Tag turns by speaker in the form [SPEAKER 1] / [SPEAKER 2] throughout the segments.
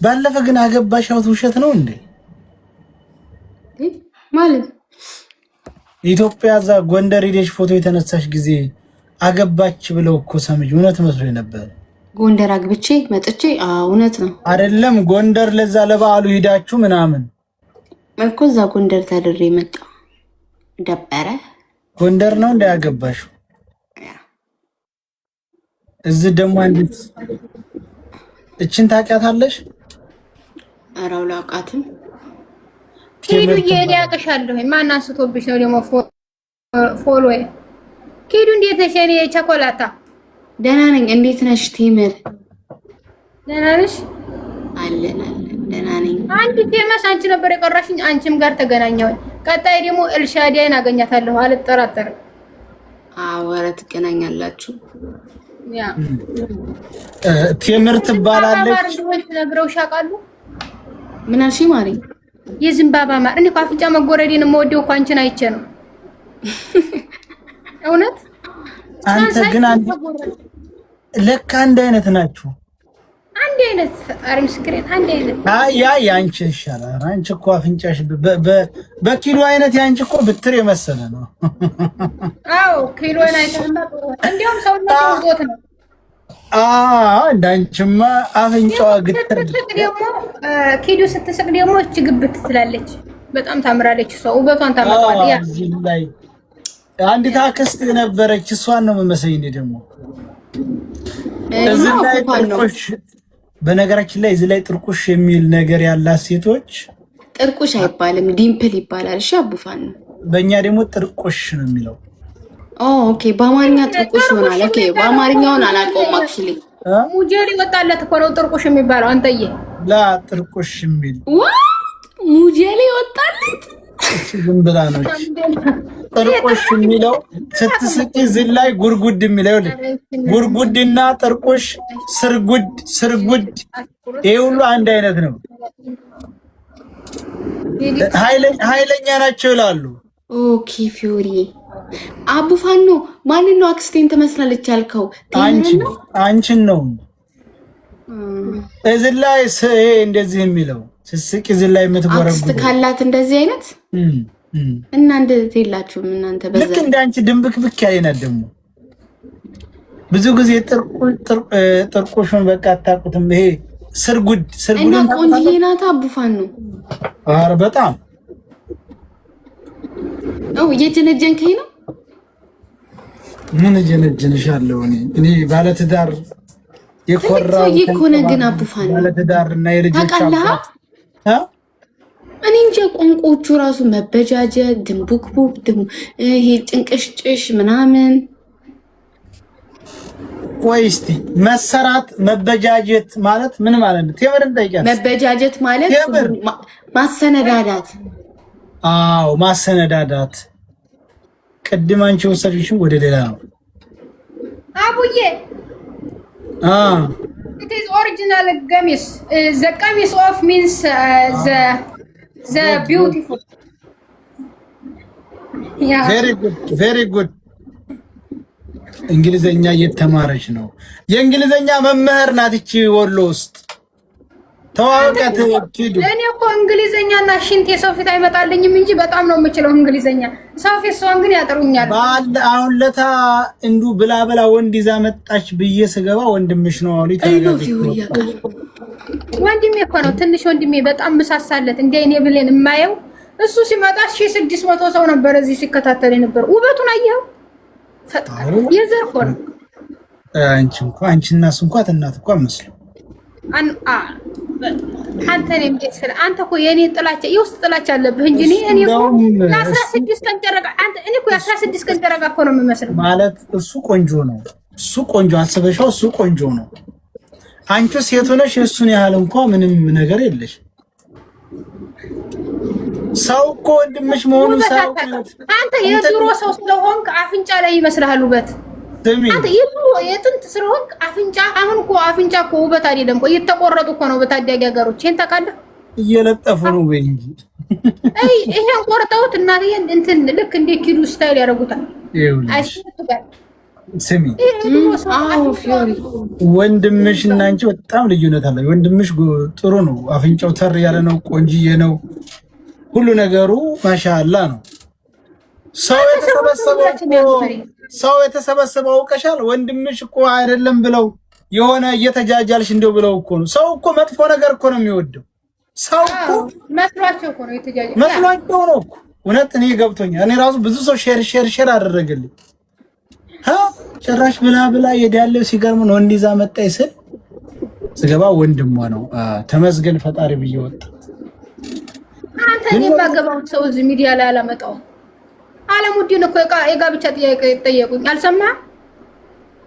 [SPEAKER 1] ባለፈ ግን አገባሻው ውሸት ነው እንዴ?
[SPEAKER 2] ማለት
[SPEAKER 1] ኢትዮጵያ እዛ ጎንደር ሄደሽ ፎቶ የተነሳሽ ጊዜ አገባች ብለው እኮ ሰምቼ እውነት መስሎኝ ነበር።
[SPEAKER 2] ጎንደር አግብቼ መጥቼ እውነት ነው
[SPEAKER 1] አይደለም? ጎንደር ለዛ ለበዓሉ ሂዳችሁ ምናምን
[SPEAKER 2] እኮ እዛ ጎንደር ተድሬ መጣ ደበረ።
[SPEAKER 1] ጎንደር ነው እንዳያገባሽው። እዚህ ደግሞ አንዲት እችን ታውቂያታለሽ?
[SPEAKER 2] ኧረ አላውቃትም።
[SPEAKER 3] ኪዱ እየሄደ ያቅሻለሁ። ማን አንስቶብሽ ነው ደግሞ ፎሎ ኪዱ እንዴት ነሽ? እኔ ቸኮላታ
[SPEAKER 2] ደህና ነኝ። እንዴት ነሽ ቴምር?
[SPEAKER 3] ደህና ነሽ?
[SPEAKER 2] አለን ደህና ነኝ።
[SPEAKER 3] አንድ ፌመስ አንቺ ነበር የቀራሽኝ። አንቺም ጋር ተገናኘሁኝ። ቀጣይ ደግሞ ኤልሻዳይን አገኛታለሁ አልጠራጠርም።
[SPEAKER 2] ኧረ ትገናኛላችሁ።
[SPEAKER 3] ያ
[SPEAKER 1] ቴምር ትባላለች።
[SPEAKER 3] ነግረውሽ ያውቃሉ?
[SPEAKER 2] ምን አልሽኝ ማሪ?
[SPEAKER 3] የዝምባባ ማር እኔ አፍንጫ መጎረዴን የምወደው እኮ አንቺን አይቼ ነው። እውነት
[SPEAKER 1] አንተ ግን ለካ አንድ አይነት ናችሁ።
[SPEAKER 3] አንድ አይነት ፈጣሪ ምስክሬ፣ አንድ አይነት።
[SPEAKER 1] ያ ያንቺ ይሻላል። አንቺ እኮ አፍንጫሽ በኪሎ አይነት ያንቺ እኮ ብትር የመሰለ ነው።
[SPEAKER 3] አዎ ኪሎ አይነትና እንዲያውም ሰውነት ወጥ ነው።
[SPEAKER 1] እንዳንቺማ አፍንጫዋ ግትር
[SPEAKER 3] ደግሞ ኪዱ ስትስቅ ደግሞ እቺ ግብት ትላለች። በጣም ታምራለች። እሷ ውበቷን ታመጣለች። ያ
[SPEAKER 1] እዚህ ላይ አንዲት አክስት ነበረች። እሷን ነው የምመስለኝ ደግሞ እዚህ ላይ ጥርቁሽ። በነገራችን ላይ እዚህ ላይ ጥርቁሽ የሚል ነገር ያላት ሴቶች
[SPEAKER 2] ጥርቁሽ አይባልም ዲምፕል ይባላል። እሺ አቡፋን ነው።
[SPEAKER 1] በእኛ ደግሞ ጥርቁሽ ነው የሚለው።
[SPEAKER 2] ኦኬ በአማርኛ ጥርቁሽ ይሆናል። ኦኬ በአማርኛውን አላውቀውም። አክቹሊ
[SPEAKER 3] ሙጀሌ ወጣለት እኮ ነው ጥርቁሽ የሚባለው። አንተዬ
[SPEAKER 1] ላ ጥርቁሽ የሚል
[SPEAKER 2] ሙጀሌ ወጣለት
[SPEAKER 1] ዝም ብላ ነው ጥርቁሽ የሚለው። ስትስቂ እዚህ ላይ ጉርጉድ የሚለው ጉርጉድና ጥርቁሽ፣ ስርጉድ ይሄ ሁሉ አንድ አይነት ነው። ኃይለኛ ናቸው ይላሉ።
[SPEAKER 2] ኦኬ ፊዮሪ አቡፋኖ ማንን ነው አክስቴን ትመስላለች ያልከው?
[SPEAKER 1] አንቺን ነው እዚህ ላይ እንደዚህ የሚለው ስስቂ እዚህ ላይ የምትጎረጉ
[SPEAKER 2] አክስት ካላት እንደዚህ አይነት እና እንደዚህ የላችሁም እናንተ። በዛ
[SPEAKER 1] ልክ እንዳንቺ ድንብክ ብክ ያይናት ደግሞ ብዙ ጊዜ ጥርቁሽን በቃ አታውቁትም። ይሄ ስርጉድ
[SPEAKER 2] እና ቆንጆዬ ናት አቡፋኖ።
[SPEAKER 1] ኧረ በጣም
[SPEAKER 2] እየጀነጀንከኝ ነው።
[SPEAKER 1] ምን ጀነጀንሻለሁ? እኔ ባለትዳር የኮራው
[SPEAKER 2] ይኮነ ግን አቡፋኖ
[SPEAKER 1] ባለትዳር እና የልጆች አባት
[SPEAKER 2] እኔ እንጃ ቋንቋዎቹ ራሱ መበጃጀት፣ ድንቡክቡክ፣ ይሄ ጭንቅሽጭሽ ምናምን።
[SPEAKER 1] ቆይ እስቲ መሰራት መበጃጀት ማለት ምን ማለት ነው? ቴምርን ጠይቂያት።
[SPEAKER 2] መበጃጀት ማለት ማሰነዳዳት።
[SPEAKER 1] አዎ ማሰነዳዳት። ቅድም አንቺ ወሰድሽው ወደ ሌላ ነው
[SPEAKER 3] አቡዬ። it is original gamis. The gamis of means the beautiful. Yeah.
[SPEAKER 1] Very good. እንግሊዘኛ እየተማረች ነው። የእንግሊዘኛ መምህር ናት እቺ ወሎ ውስጥ ተዋውቀት ኪዱ።
[SPEAKER 3] እኔ እኮ እንግሊዘኛና ሽንት የሰው ፊት አይመጣልኝም እንጂ በጣም ነው የምችለው እንግሊዘኛ። ሰው ፊት ሰውን ግን ያጠሩኛል።
[SPEAKER 1] አሁን ለታ እንዱ ብላ ወንድ ይዛ መጣች ብዬ ስገባ ወንድምሽ ነው አሉ።
[SPEAKER 3] ወንድሜ እኮ ነው ትንሽ ወንድሜ፣ በጣም መሳሳለት እንደ እኔ ብሌን የማየው እሱ ሲመጣ 1600 ሰው ነበር እዚህ ሲከታተል ነበር። ውበቱን አየኸው? ፈጣሪ የዘር እኮ ነው።
[SPEAKER 1] አንቺና እሱ እንኳን እናት እንኳን መስሎ
[SPEAKER 3] አንተ ነኝ እንዴት አንተ እኮ የኔ ጥላቻ የውስጥ ጥላቻ አለብህ እንጂ እኔ እኮ 16 ቀን ጨረቃ አንተ እኔ እኮ 16 ቀን ጨረቃ እኮ ነው የምመስለው።
[SPEAKER 1] ማለት እሱ ቆንጆ ነው። እሱ ቆንጆ አስበሽው፣ እሱ ቆንጆ ነው። አንቺ ሴት ሆነሽ እሱን ያህል እንኳን ምንም ነገር የለሽ። ሰው እኮ ወንድምሽ መሆኑን ሳይሆን
[SPEAKER 3] አንተ የድሮ ሰው ስለሆንክ አፍንጫ ላይ ይመስልሃል ውበት። አንተ የጥንት ስለሆንክ አፍንጫ አሁን እኮ አፍንጫ እኮ ውበት አይደለም እኮ እየተቆረጡ እኮ ነው በታዳጊ ሀገሮች። ይሄን ታውቃለህ?
[SPEAKER 1] እየለጠፉ ነው ወይ እንጂ
[SPEAKER 3] ይሄን ቆርጠውት እናትዬ እንትን ልክ እንደ ኪዱ ስታይል ያደርጉታል። አይስቱ ጋር
[SPEAKER 1] ስሚ ወንድምሽ እና አንቺ በጣም ልዩነት አለ። ወንድምሽ ጥሩ ነው፣ አፍንጫው ተር ያለ ነው፣ ቆንጂዬ ነው፣ ሁሉ ነገሩ ማሻአላ ነው። ሰው የተሰበሰበው አውቀሻል። ወንድምሽ እኮ አይደለም ብለው የሆነ እየተጃጃልሽ እንደው ብለው እኮ ነው። ሰው እኮ መጥፎ ነገር እኮ ነው የሚወደው። ሰው እኮ መስሏቸው እኮ ነው የተጃጃለው፣ መስሏቸው ነው እኮ። እውነት እኔ ገብቶኛል። እኔ ራሱ ብዙ ሰው ሼር አደረገልኝ። ጭራሽ ብላ የዳለው ሲገርም ነው። እንዲዛ መጣይ ስል ስገባ ወንድሟ ነው። ተመስገን ፈጣሪ ብዬ ወጣ።
[SPEAKER 3] አንተ እኔ ባገባው ሰው እዚህ ሚዲያ ላይ አላመጣው። አለሙዲን እኮ የጋብቻ ጥያቄ ጠየቁኝ፣ አልሰማህም?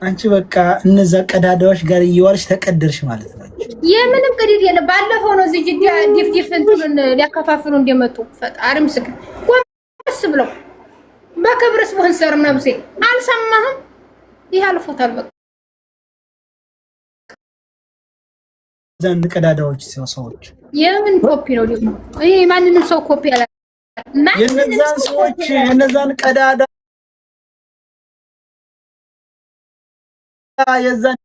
[SPEAKER 1] አንቺ በቃ እነዛ ቀዳዳዎች ጋር እየዋልሽ ተቀደርሽ ማለት ነው።
[SPEAKER 3] የምንም ቅዲድ የለ። ባለፈው ነው እዚህ ጅዳ ዲፍዲፍ እንትን ሊያከፋፍሉ እንደመጡ ፈጣሪ ምስክር ቆስ ብለው በክብርስ ወንሰርም ነብሴ አልሰማህም? ይሄ አልፎታል። በቃ
[SPEAKER 1] ዘን ቀዳዳዎች ሰዎች
[SPEAKER 3] የምን ኮፒ ነው ደግሞ? ይሄ ማንንም ሰው ኮፒ ያለ
[SPEAKER 1] የነዛን ሰዎች የነዛን ቀዳዳ የዛን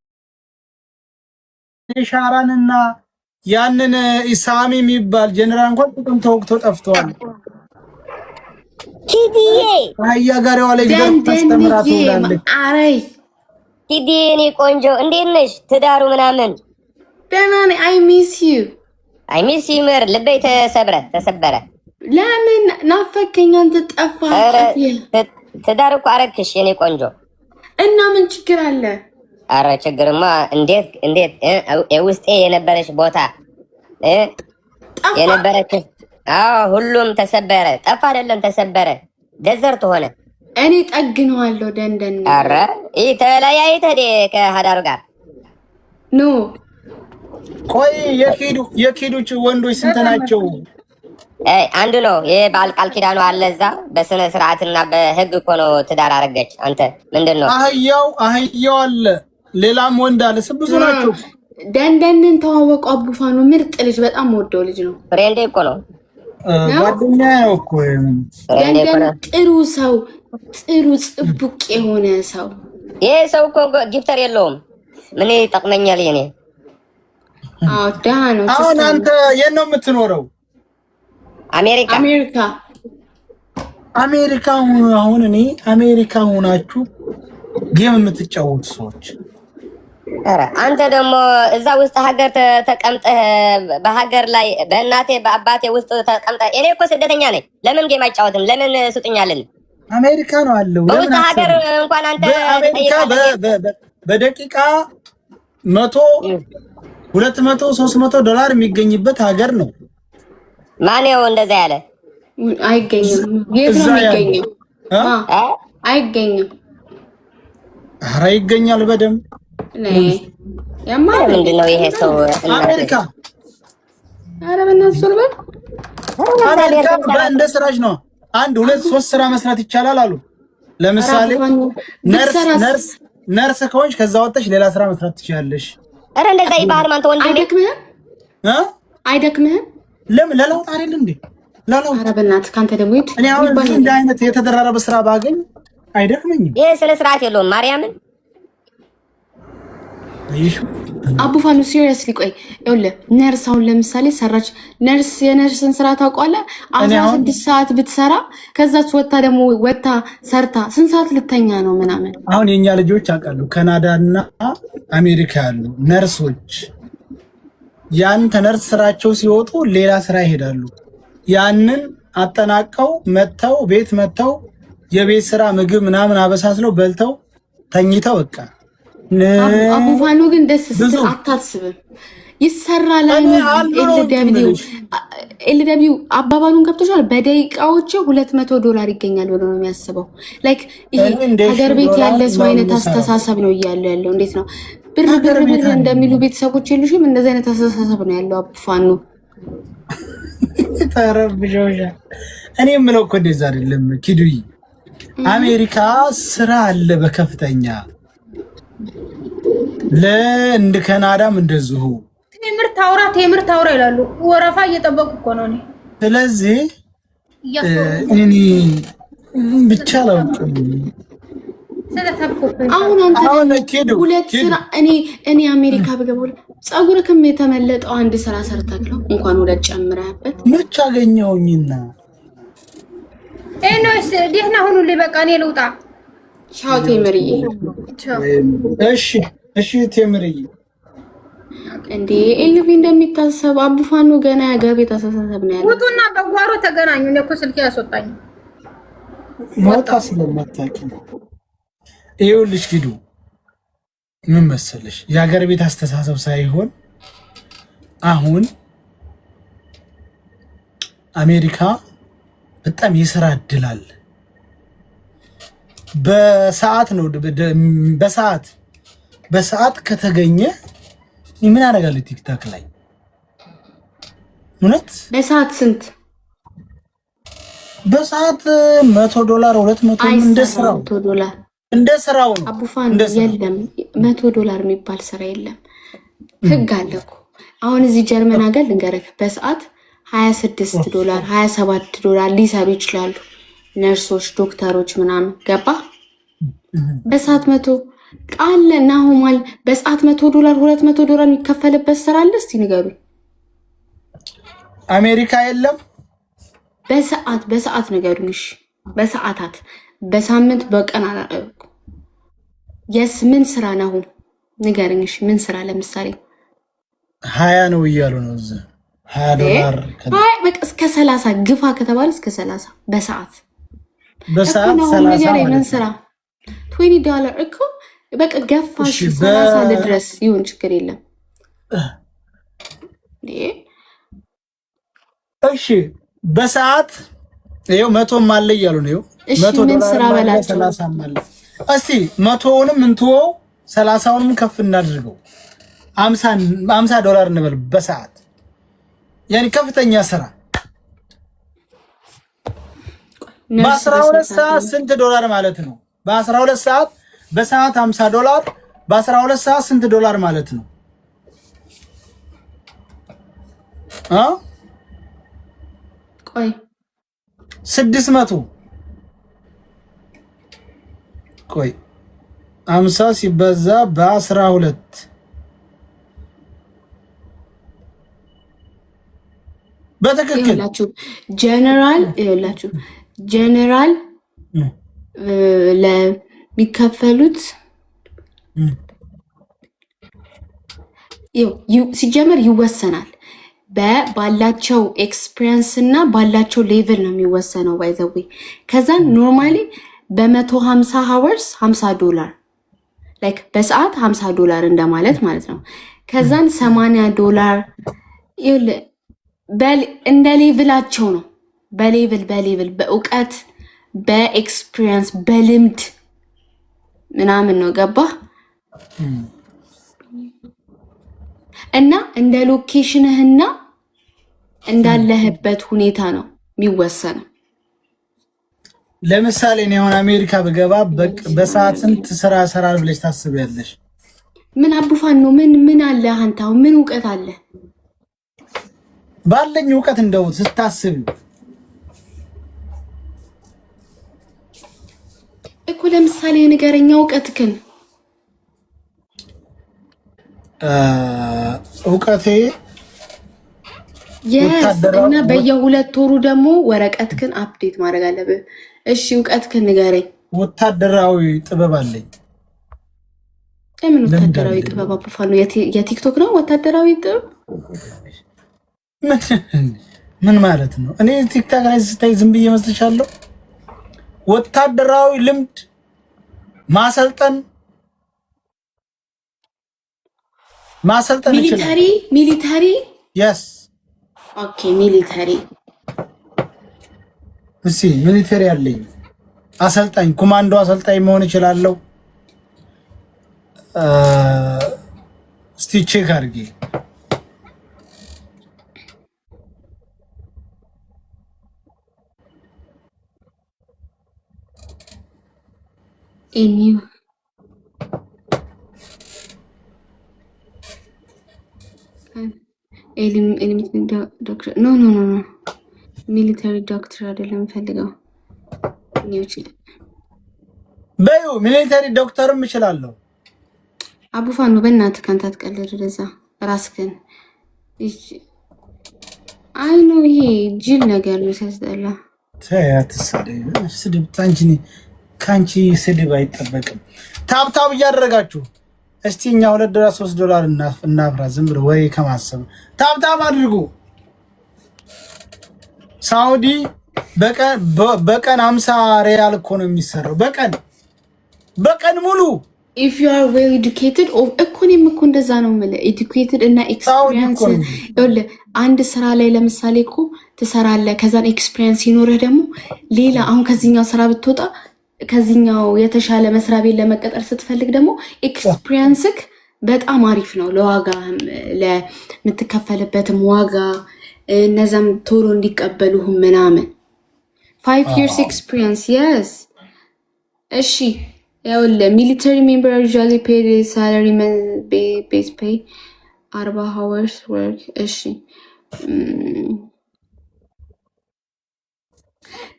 [SPEAKER 1] ኢሻራንና ያንን ኢሳሚ የሚባል ጀነራል እንኳን ጥቅም ተወቅቶ ጠፍቷል።
[SPEAKER 4] ኪዲዬ
[SPEAKER 1] አያ ጋር ዋለ ይገርም ተስተምራቱ ላለች
[SPEAKER 4] አሬ ኪዲዬ እኔ ቆንጆ እንዴት ነሽ? ትዳሩ ምናምን
[SPEAKER 2] ደህና ነኝ። አይ ሚስ ዩ
[SPEAKER 4] ምር ልቤ ተሰበረ።
[SPEAKER 2] ለምን ናፈከኝ? አንተ ጠፋህ።
[SPEAKER 4] ትዳር እኮ አረግሽ የኔ ቆንጆ
[SPEAKER 2] እና ምን ችግር አለ?
[SPEAKER 4] አረ ችግርማ እንዴት የውስጤ የነበረሽ ቦታ የነበረች ሁሉም ተሰበረ። ጠፋ አይደለም ተሰበረ፣ ደዘርት ሆነ።
[SPEAKER 2] እኔ ጠግነዋለሁ ደንደን።
[SPEAKER 4] አረ ተለያይተህ ከሀዳሩ ጋር
[SPEAKER 2] ኖ
[SPEAKER 1] ቆይ የኪዱች ወንዶች ስንት ናቸው?
[SPEAKER 4] አንዱ ነው። የባል ቃል ኪዳኑ አለ እዛ በስነ ስርዓትና በህግ እኮ ነው ትዳር አረገች። አንተ ምንድነው?
[SPEAKER 1] አህያው አለ፣ ሌላም ወንድ አለ። ብዙ ናቸው።
[SPEAKER 2] ደንደንን ተዋወቁ። አቡፋኑ ምርጥ ልጅ፣ በጣም ወደው ልጅ ነው።
[SPEAKER 4] ፍሬንዴ እኮ ነው፣
[SPEAKER 1] ጓደኛ ነው እኮ።
[SPEAKER 2] ደንደን ጥሩ ሰው፣ ጥሩ ጽቡቅ የሆነ ሰው።
[SPEAKER 4] ይሄ ሰው እኮ ጊፍተር የለውም። ምን ይጠቅመኛል የኔ?
[SPEAKER 2] ደህና ነው።
[SPEAKER 1] አሁን አንተ የት ነው የምትኖረው? አሜሪካ። አሁን እኔ አሜሪካ ሆናችሁ ጌም የምትጫወቱ ሰዎች፣
[SPEAKER 4] ኧረ አንተ ደግሞ እዛ ውስጥ ሀገር ተቀምጠህ በሀገር ላይ በእናቴ በአባቴ ውስጥ ተቀምጠህ። እኔ እኮ ስደተኛ ነኝ። ለምን ጌም አይጫወትም? ለምን ስጡኛልን?
[SPEAKER 1] አሜሪካ ነው አለው።
[SPEAKER 4] በውስጥ ሀገር እንኳን አንተ
[SPEAKER 1] በአሜሪካ በደቂቃ 100 200 300 ዶላር የሚገኝበት ሀገር ነው።
[SPEAKER 4] ማነው እንደዛ ያለ?
[SPEAKER 2] አይገኝም። የት ነው የሚገኘው? አይገኝም።
[SPEAKER 1] ኧረ ይገኛል በደምብ።
[SPEAKER 4] ምንድን ነው ይሄ ሰው?
[SPEAKER 1] አሜሪካ።
[SPEAKER 2] ኧረ በእናትህ ዞር በል።
[SPEAKER 1] አሜሪካ እንደ ስራሽ ነው። 1 2 3 ስራ መስራት ይቻላል አሉ። ለምሳሌ ነርስ ከሆንሽ ከዛ ወጥተሽ ሌላ ስራ መስራት ትችያለሽ።
[SPEAKER 4] ኧረ እንደዛ ይባህር ማንተ ወንድ
[SPEAKER 2] አይደክምህም?
[SPEAKER 1] ለምን ለለውጥ አይደል እንዴ? ለለውጥ።
[SPEAKER 2] ኧረ በእናትህ ካንተ ደግሞ ይት
[SPEAKER 1] እኔ አሁን እንደ አይነት የተደራረበ ስራ ባገኝ አይደክመኝም።
[SPEAKER 4] ይሄ ስለ ስርዓት የለውም። ማርያምን
[SPEAKER 2] አቡፋኑ ሲሪየስሊ ቆይ ይኸውልህ፣ ነርስ አሁን ለምሳሌ ሰራች ነርስ፣ የነርስን ስራ ታውቀዋለህ? 16 ሰዓት ብትሰራ ከዛች ወጣ ሰርታ ስንት ሰዓት ልተኛ ነው ምናምን።
[SPEAKER 1] አሁን የኛ ልጆች አውቃለሁ ካናዳና አሜሪካ ያሉ ነርሶች ያን ተነርስ ስራቸው ሲወጡ ሌላ ስራ ይሄዳሉ። ያንን አጠናቀው መተው ቤት መተው የቤት ስራ ምግብ ምናምን አበሳስለው በልተው ተኝተው በቃ
[SPEAKER 2] አቡፋኑ ግን ደስ ስትል አታስብም። ይሰራል። ኤልደብሊው አባባሉን ገብቶሻል። በደቂቃዎች $200 ይገኛል ብሎ ነው የሚያስበው። ላይክ ይሄ ሀገር ቤት ያለ ሰው አይነት አስተሳሰብ ነው እያሉ ያለው። እንዴት ነው ብር እንደሚሉ ቤተሰቦች የሉሽም? እንደዚህ አይነት አስተሳሰብ ነው ያለው አቡፋኑ።
[SPEAKER 1] ተረብጆሻ። እኔ የምለው እኮ እንደዛ አይደለም ኪዱይ። አሜሪካ ስራ አለ በከፍተኛ ለእንደ ካናዳም እንደዚሁ
[SPEAKER 3] ቴምር ታውራ ይላሉ። ወረፋ እየጠበቁ እኮ ነው።
[SPEAKER 1] ስለዚህ እኔ ብቻ አላውቅም።
[SPEAKER 2] አሁን አንተ ሁለት ስራ እኔ አሜሪካ ብገባ ፀጉርክም የተመለጠው አንድ ስራ ሰርተክ ነው እንኳን ሁለት ጨምረህበት
[SPEAKER 1] መች አገኘሁኝና
[SPEAKER 3] ኤኖስ ደህና ሁኑልኝ። በቃ እኔ ልውጣ።
[SPEAKER 2] ቻው ቴምርዬ።
[SPEAKER 1] እሺ ቴምርዬ።
[SPEAKER 2] እንዴ ኤልቪ እንደሚታሰብ አቡፋኑ ገና ያገር ቤት አሳሳሰብ ነው ያለው።
[SPEAKER 3] ውጡና በጓሮ ተገናኙ። እኔ እኮ ስልክ ያስወጣኝ
[SPEAKER 1] ሞታ ስለማታውቂ ይኸውልሽ ሂዱ። ምን መሰለሽ የሀገር ቤት አስተሳሰብ ሳይሆን አሁን አሜሪካ በጣም የሥራ እድል አለ። በሰዓት ነው በሰዓት ከተገኘ ምን አደርጋለሁ ቲክታክ ላይ እውነት
[SPEAKER 2] በሰዓት ስንት
[SPEAKER 1] በሰዓት $100 200 እንደ ስራው ነው
[SPEAKER 2] አቡፋን የለም $100 የሚባል ስራ የለም። ህግ አለ እኮ አሁን እዚህ ጀርመን ሀገር ልንገርህ በሰዓት $26 $27 ሊሰሩ ይችላሉ ነርሶች ዶክተሮች ምናምን ገባ በሰዓት 100 ቃል ናሆማል በሰዓት $100 $200 የሚከፈልበት ስራ አለ እስቲ ንገሩኝ።
[SPEAKER 1] አሜሪካ የለም
[SPEAKER 2] በሰዓት ንገሩኝ። እሺ በሰዓታት በሳምንት በቀን ምን ስራ ነው ንገሩኝ። እሺ ምን ስራ ለምሳሌ
[SPEAKER 1] 20 ነው እያሉ ነው እዛ $20
[SPEAKER 2] በቃ እስከ 30 ግፋ ከተባለ እስከ 30 በሰዓት
[SPEAKER 1] 30
[SPEAKER 2] ምን ስራ $20 እኮ በቃ ገፋሽ 30 ድረስ ይሁን ችግር የለም።
[SPEAKER 1] እሺ በሰዓት ይሄው 100 ማለ እያሉ ነው።
[SPEAKER 2] $100 ስራ በላቸው
[SPEAKER 1] 30 ማለ እስቲ 100ውንም እንትወው 30ውንም ከፍ እናድርገው $50 እንበል በሰዓት ያኒ ከፍተኛ ስራ በ12 ሰዓት ስንት ዶላር ማለት ነው? በ12 ሰዓት በሰዓት $50 በ12 ሰዓት ስንት ዶላር ማለት ነው?
[SPEAKER 2] ቆይ
[SPEAKER 1] 600 ቆይ 50 ሲበዛ በ12 በትክክል ጀነራል ለሚከፈሉት ሲጀመር ይወሰናል ባላቸው ኤክስፒሪየንስ እና ባላቸው ሌቭል ነው የሚወሰነው። ባይዘዌ ከዛን ኖርማሊ በ150 hours $50 ላይክ በሰዓት $50 እንደማለት ማለት ነው። ከዛን $80 እንደ ሌቭላቸው ነው። በሌቭል በእውቀት በኤክስፒሪየንስ በልምድ ምናምን ነው ገባ እና እንደ ሎኬሽንህና እንዳለህበት ሁኔታ ነው የሚወሰነው። ለምሳሌ እኔ አሁን አሜሪካ ብገባ በሰዓት ስንት ስራ ሰራል ብለሽ ታስቢያለሽ?
[SPEAKER 2] ምን አቡፋን ነው ምን አለ አንታው ምን ዕውቀት አለ?
[SPEAKER 1] ባለኝ ዕውቀት እንደው ስታስቢ
[SPEAKER 2] እኮ ለምሳሌ ንገረኛ ዕውቀትክን።
[SPEAKER 1] ዕውቀቴ
[SPEAKER 2] እና በየ2 ወሩ ደግሞ ወረቀትክን አፕዴት ማድረግ አለብህ። እሺ ዕውቀትክን ንገረኝ።
[SPEAKER 1] ወታደራዊ ጥበብ አለኝ።
[SPEAKER 2] ምን ወታደራዊ ጥበብ አቡፋኑ የቲክቶክ ነው ወታደራዊ ጥበብ?
[SPEAKER 1] ምን ማለት ነው? እኔ ቲክታክ ላይ ስታይ ዝም ብዬ መስልሻለሁ? ወታደራዊ ልምድ ማሰልጠን
[SPEAKER 2] ይችላል። ሚሊታሪ
[SPEAKER 1] yes
[SPEAKER 2] ኦኬ ሚሊታሪ
[SPEAKER 1] እሺ ሚሊታሪ አለኝ። አሰልጣኝ ኮማንዶ አሰልጣኝ መሆን እችላለሁ። እስቲ ቼክ አድርጊ።
[SPEAKER 2] ኤኒው ዶክተር ኖ ሚሊታሪ ዶክተር አይደለም ፈልገው
[SPEAKER 1] በዩ ሚሊተሪ ዶክተርም እችላለሁ።
[SPEAKER 2] አቡፋኑ በእናትህ ካንተ አትቀልድ። ለዛ ራስህን አይ ነው ይሄ ጅል ነገር ነው ሲያስጠላ።
[SPEAKER 1] ስድብ ካንቺ ስድብ አይጠበቅም። ታብታብ እያደረጋችሁ እስቲ እኛ $2 $3 እናፍራ። ዝም ብሎ ወይ ከማሰብ ታብታብ አድርጉ። ሳውዲ በቀን 50 ሪያል እኮ ነው የሚሰራው በቀን ሙሉ።
[SPEAKER 2] if you are well educated እኮኔም እኮ እንደዛ ነው የምልህ። educated እና experience ይኸውልህ አንድ ስራ ላይ ለምሳሌ እኮ ትሰራለህ። ከዛን ኤክስፒሪየንስ ሲኖርህ ደግሞ ሌላ አሁን ከዚህኛው ስራ ብትወጣ ከዚህኛው የተሻለ መስሪያ ቤት ለመቀጠር ስትፈልግ ደግሞ ኤክስፒሪየንስክ በጣም አሪፍ ነው። ለዋጋም ለምትከፈልበትም ዋጋ እነዛም ቶሎ እንዲቀበሉህም ምናምን 5 years experience yes። እሺ ያውልህ ሚሊተሪ ሜምበር usually paid salary base pay 40 hours work። እሺ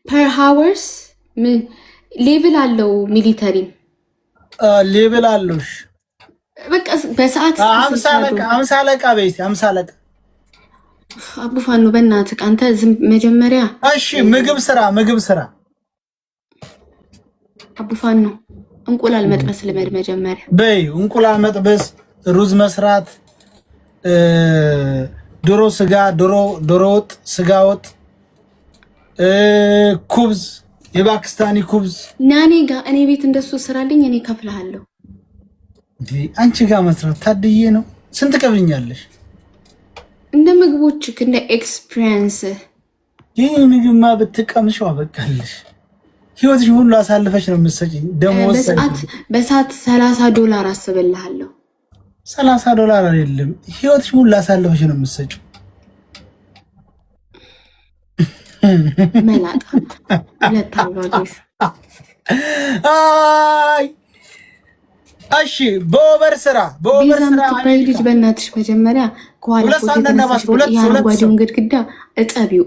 [SPEAKER 2] per hours ምን ሌቭል አለው? ሚሊተሪ
[SPEAKER 1] ሌቭል አለውሽ።
[SPEAKER 2] በቃ በሰዓት
[SPEAKER 1] 50 አለቃ በይስ 50 አለቃ።
[SPEAKER 2] አቡፋኑ በእናትህ አንተ ዝም መጀመሪያ
[SPEAKER 1] እሺ ምግብ ስራ
[SPEAKER 2] አቡፋኑ እንቁላል መጥበስ ልመድ መጀመሪያ
[SPEAKER 1] በይ። እንቁላል መጥበስ፣ ሩዝ መስራት፣ ዶሮ ስጋ፣ ዶሮ ወጥ፣ ስጋ ወጥ፣ ኩብዝ፣ የፓኪስታኒ ኩብዝ
[SPEAKER 2] ናኔ ጋር እኔ ቤት እንደሱ ስራልኝ እኔ ከፍልሃለሁ።
[SPEAKER 1] እንዴ አንቺ ጋር መስራት ታድዬ ነው። ስንት ቀብኛለሽ?
[SPEAKER 2] እንደ ምግቦች እንደ ኤክስፒሪየንስ
[SPEAKER 1] ይሄ ምግብማ ብትቀምሽው አበቃለሽ። ህይወትሽ ሁሉ አሳልፈሽ ነው የምትሰጪኝ። ደሞዝ
[SPEAKER 2] በሰዓት $30 አስብልሃለሁ።
[SPEAKER 1] $30 አይደለም ህይወትሽ ሁሉ አሳልፈሽ ነው የምትሰጪው።
[SPEAKER 2] መላጣ ለታባዲስ
[SPEAKER 1] አይ እሺ በኦቨር ስራ
[SPEAKER 2] ልጅ በእናትሽ መጀመሪያ ከኋላ ፎቶ ተነሳሽ። ያን ጓዴውን ግድግዳ እጠቢው